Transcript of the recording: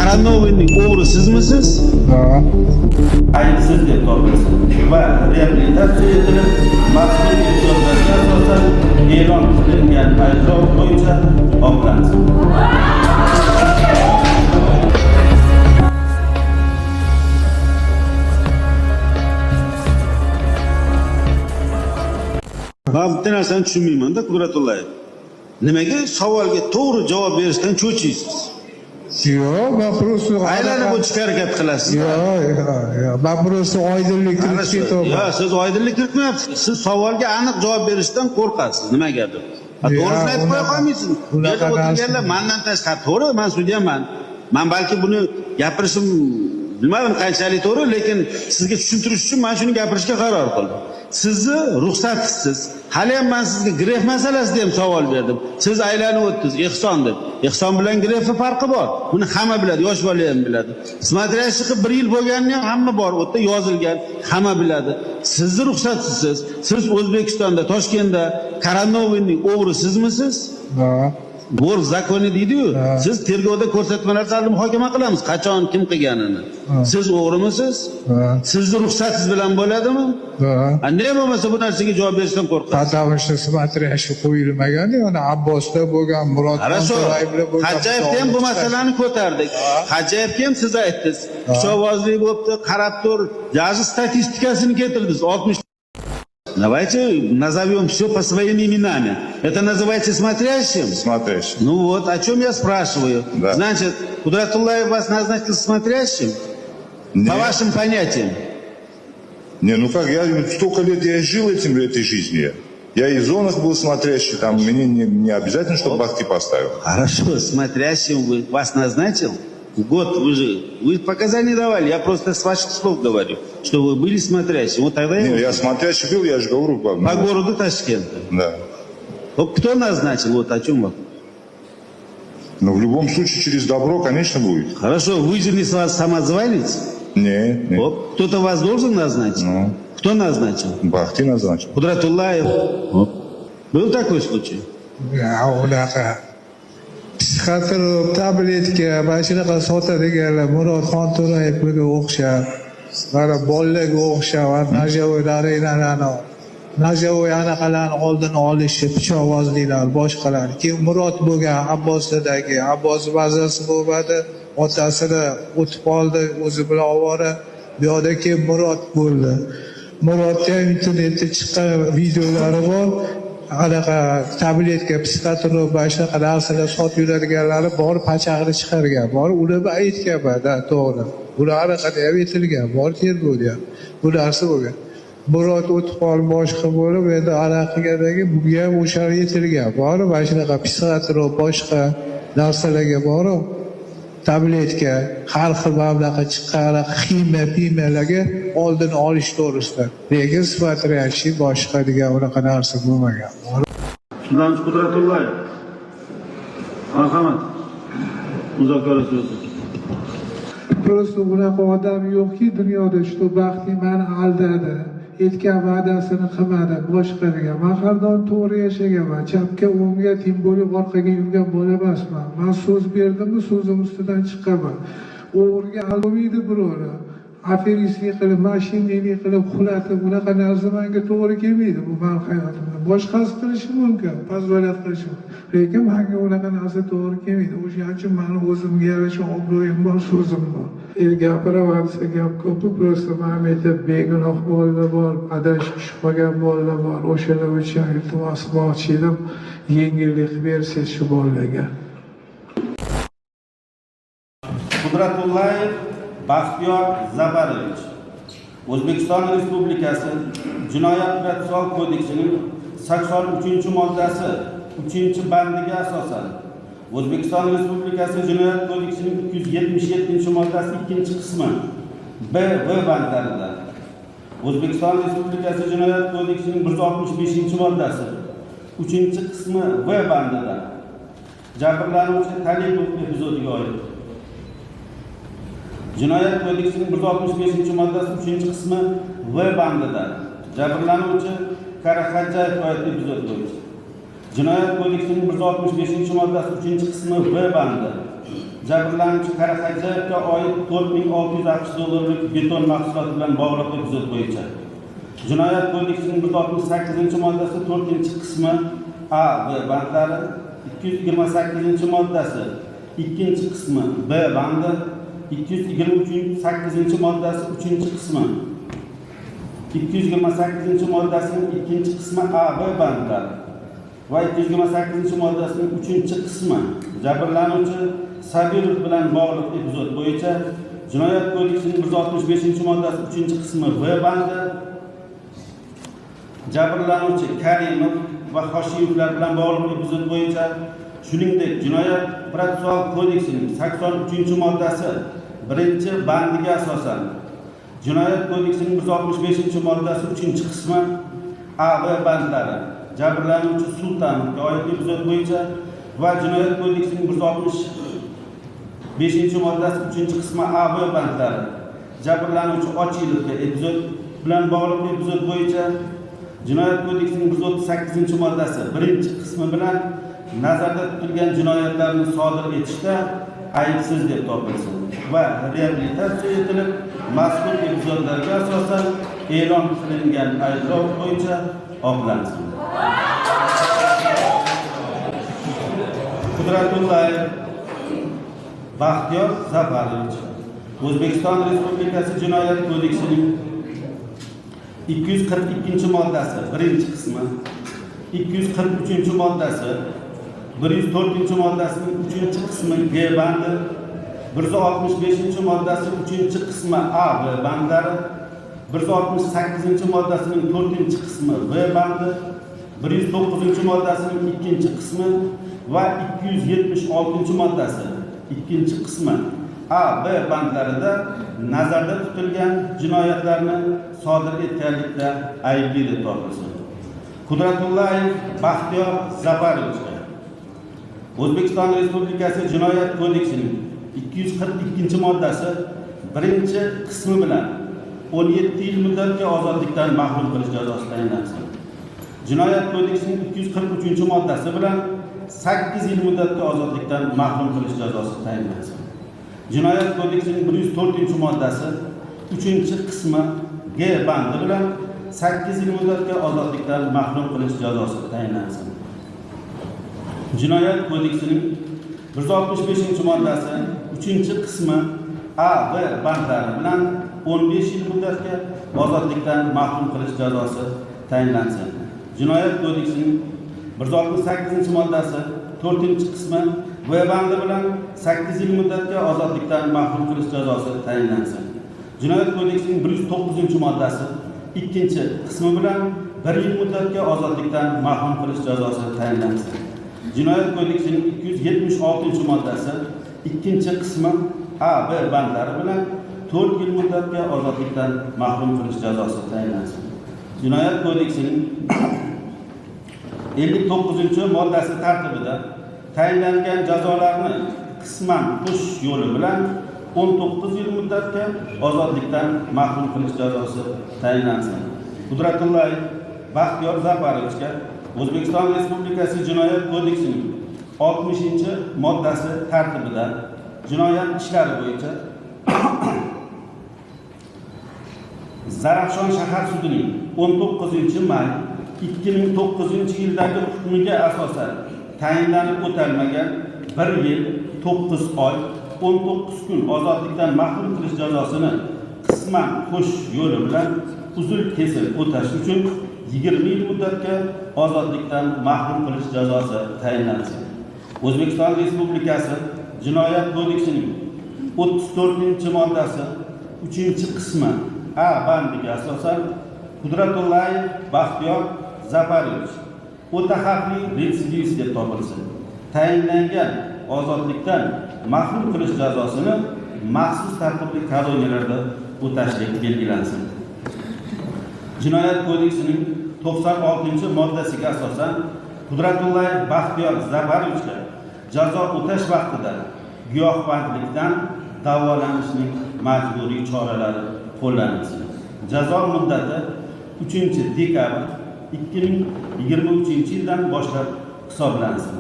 Karanoviyning o'g'ri sizmisiz? Aybsiz deb topilsin va reabilitatsiya etilib, mazkur ehtiyojlarga asosan e'lon qilingan ayblov bo'yicha oqlansin. Ben bitta narsani tushunmayman-da, Qudratullayev. Nimaga savolga to'g'ri javob berishdan cho'chiysiz? Yo'q, men просто Aylanib o'tishga harakat qilasiz. Yo'q, men просто oydinlik kirityapman. Yo'q, siz oydinlik kiritmayapsiz. Siz savolga aniq javob berishdan qo'rqasiz. Nimagadir? To'g'risini aytib qo'ya qolmaysiz. Yerda o'tirganlar mendan tashqari to'g'ri, men sudyaman. Men balki buni gapirishim bilmadim qanchalik to'g'ri, lekin sizga tushuntirish uchun men shuni gapirishga qaror qildim. Sizni ruxsatsiz, hali ham men sizga gref masalasida ham savol berdim. Siz aylanib o'tdingiz, Ehson deb. Ehson bilan grefni farqi bor. Buni hamma biladi, yosh bola ham biladi. Смотрящий qilib 1 yil bo'lganini ham hamma bor, u yerda yozilgan, hamma biladi. Sizni ruxsatsiz. Siz O'zbekistonda, Toshkentda Karanoviyning o'g'ri sizmisiz? Bor zakoni deydi-yu. Siz tergovda ko'rsatmalar hali muhokama qilamiz. Qachon kim qilganini. Siz o'g'rimisiz? Sizni ruxsatsiz bilan bo'ladimi? Ne bo'lmasa bu narsaga javob berishdan qo'rqasiz. Потому что смотрящий qo'yilmagan, ya'ni Abbosda bo'lgan, Murodjon To'rayevda bo'lgan. Hajjayevda ham bu masalani ko'tardik. Hajjayevga ham siz aytdingiz. Kuchovozlik bo'libdi, qarab tur. Jazi statistikasini keltirdingiz. 60. Давайте назовем все по своим именам. Это называется смотрящим? Смотрящим. Ну вот, о чем я спрашиваю. Да. Значит, Кудратуллаев вас назначил смотрящим? Нет. По вашим понятиям? Не, ну как, я столько лет я жил этой жизнью. Я и в зонах был смотрящий, там мне не обязательно, чтобы бахты поставил. Хорошо, смотрящим вас назначил? Год вы показания давали, я просто с ваших слов говорю, что вы были смотрящим. Вот тогда Не, я смотрящий был, я же говорю. По городу Ташкента. Да. Вот кто назначил, вот о чем вопрос? Но в любом случае через добро, конечно, будет. Хорошо, вы же не самозванец? Нет. Вот, кто-то вас должен назначить? Ну. Кто назначил? Бахты назначил. Кудратуллаев. Был такой случай? Psixiatrop, tabletka, mana shunaqa sotadiganlar Murodjon To'rayevga o'xshab, mana bolalarga o'xshab, Najavoy arenalarni, Najavoy anaqalarni oldini olishi, pichoqvozliklar, boshqalar. Keyin Murod bo'lgan Abbosdagi, Abbos bazasi bo'lmadi, otasini o'tib qoldi, o'zi bilan ovora. Bu yoqda keyin Murod bo'ldi. Murodga internetda chiqqan videolari bor. Anaqa tabletka, psixiatrop, boshqa narsalar sotib yuradiganlari bor, pachag'ini chiqargan, bor, ularni aytganman, to'g'ri. Ular anaqada ham aytilgan, bor tergovda ham. Bu narsa bo'lgan. Murod o'tib qolib boshqa bo'lib, endi anaqadagi bunga ham o'sha aytilgan, bor, mana shunaqa psixiatrop, boshqa narsalarga bor, tabletka, har xil mablaga chiqqan ximiyalarga oldini olish to'g'risida. Lekin смотрящий boshqa degan unaqa narsa bo'lmagan. Shundan Qudratullayev. Marhamat. Muzokara so'zi. Просто unaqa odam yo'qki dunyoda, shu baxtli meni aldadi. Aytgan va'dasini qilmadi, boshqa degan. Men har doim to'g'ri yashaganman. Chapga, o'ngga, tim bo'lib orqaga yurgan bola emasman. Men so'z berdimmi, so'zim ustidan chiqaman. O'g'riga aldamaydi birovni. Aferistlik qilib, mashinalik qilib, xulatib, unaqa narsa menga to'g'ri kelmaydi. Bu men hayotimda. Boshqasi qilishi mumkin, pozorat qilishi mumkin. Lekin menga unaqa narsa to'g'ri kelmaydi. O'shaning uchun meni o'zimga yarasha obro'yim bor, so'zim bor. Gapiraman desa gap ko'p, просто men aytib begunoh bolalar bor, adashib tushib qolgan bolalar bor. O'shalar uchun iltimos qilmoqchi edim, yengillik bersiz shu bolalarga. Qudratullayev Baxtiyor Zabarovich O'zbekiston Respublikasi Jinoyat protsessual kodeksining 83-moddasi 3-bandiga asosan O'zbekiston Respublikasi Jinoyat kodeksining 277-moddasi 2-qismi B v bandlarida O'zbekiston Respublikasi Jinoyat kodeksining 165-moddasi 3-qismi V bandida jabrlanuvchi Talipov epizodiga oid Jinoyat kodeksining 165-moddasi 3-qismi V bandida jabrlanuvchi Karaxodjayev oid epizod bo'yicha Jinoyat kodeksining 165-moddasi 3-qismi V bandi jabrlanuvchi Qaraxayzayevga oid 4660 dollarlik beton mahsuloti bilan bog'liq epizod bo'yicha Jinoyat kodeksining 168-moddasi 4-qismi A B bandlari, 228-moddasi 2-qismi B bandi, 228-moddasi 3-qismi 228-moddasining 2-qismi A B bandlari va 228-moddasining 3-qismi jabrlanuvchi Sabirov bilan bog'liq epizod bo'yicha Jinoyat kodeksining 165-moddasi 3-qismi B bandi jabrlanuvchi Karimov va Hoshiyevlar bilan bog'liq epizod bo'yicha shuningdek Jinoyat protsessual kodeksining 83-moddasi 1-bandiga asosan Jinoyat kodeksining 165-moddasi 3-qismi A B bandlari jabrlanuvchi Sultanovga oid epizod bo'yicha va Jinoyat kodeksining 165-moddasi 3-qismi A B bandlari jabrlanuvchi Ochilovga epizod bilan bog'liq epizod bo'yicha Jinoyat kodeksining 138-moddasi 1-qismi bilan nazarda tutilgan jinoyatlarni sodir etishda aybsiz deb topilsin va reabilitatsiya etilib mazkur epizodlarga asosan e'lon qilingan ayblov bo'yicha oqlansin. Qudratullayev Baxtiyor Zafarovich O'zbekiston Respublikasi Jinoyat kodeksining 242-moddasi 1-qismi, 243-moddasi, 104-moddasining 3-qismi G bandi, 165-moddasi 3-qismi A B bandlari, 168-moddasining 4-qismi B bandi, 109-moddasining 2-qismi va 276-moddasi 2-qismi A B bandlarida nazarda tutilgan jinoyatlarni sodir etganlikda aybli deb topilsin. Qudratullayev Baxtiyor Zafarovichga O'zbekiston Respublikasi Jinoyat kodeksining 242-moddasi 1-qismi bilan 17 yil muddatga ozodlikdan mahrum qilish jazosi tayinlansin. Jinoyat kodeksining 243-moddasi bilan 8 yil muddatga ozodlikdan mahrum qilish jazosi tayinlansin. Jinoyat kodeksining 104-moddasi 3-qismi G bandi bilan 8 yil muddatga ozodlikdan mahrum qilish jazosi tayinlansin. Jinoyat kodeksining 165-moddasi 3-qismi A B bandlari bilan 15 yil muddatga ozodlikdan mahrum qilish jazosi tayinlansin. Jinoyat kodeksining 168-moddasi 4-qismi V bandi bilan 8 yil muddatga ozodlikdan mahrum qilish jazosi tayinlansin. Jinoyat kodeksining 109-moddasi 2-qismi bilan 1 yil muddatga ozodlikdan mahrum qilish jazosi tayinlansin. Jinoyat kodeksining 276-moddasi 2-qismi A B bandlari bilan 4 yil muddatga ozodlikdan mahrum qilish jazosi tayinlansin. Jinoyat kodeksining 59-moddasi tartibida tayinlangan jazolarni qisman qo'shish yo'li bilan 19 yil muddatga ozodlikdan mahrum qilish jazosi tayinlansin. Qudratullayev Baxtiyor Zafarovichga O'zbekiston Respublikasi Jinoyat kodeksining 60-moddasi tartibida jinoyat ishlari bo'yicha Zarafshon shahar sudining 19-may 2009-yildagi hukmiga asosan tayinlanib o'talmagan 1 yil 9 oy 19 kun ozodlikdan mahrum qilish jazosini qisman qo'shish yo'li bilan uzil kesil o'tash uchun 20 yil muddatga ozodlikdan mahrum qilish jazosi tayinlansin. O'zbekiston Respublikasi Jinoyat kodeksining 34-moddasi 3-qismi A bandiga asosan Qudratullayev Baxtiyor Zafarovich o'ta xavfli retsidivist deb topilsin. Tayinlangan ozodlikdan mahrum qilish jazosini maxsus tartibli koloniyalarda o'tashlik belgilansin. Jinoyat kodeksining 96-moddasiga asosan Qudratullayev Baxtiyor Zafarovichga jazo o'tash vaqtida giyohvandlikdan davolanishning majburiy choralari qo'llanilsin. Jazo muddati 3-dekabr 2023-yildan boshlab hisoblansin.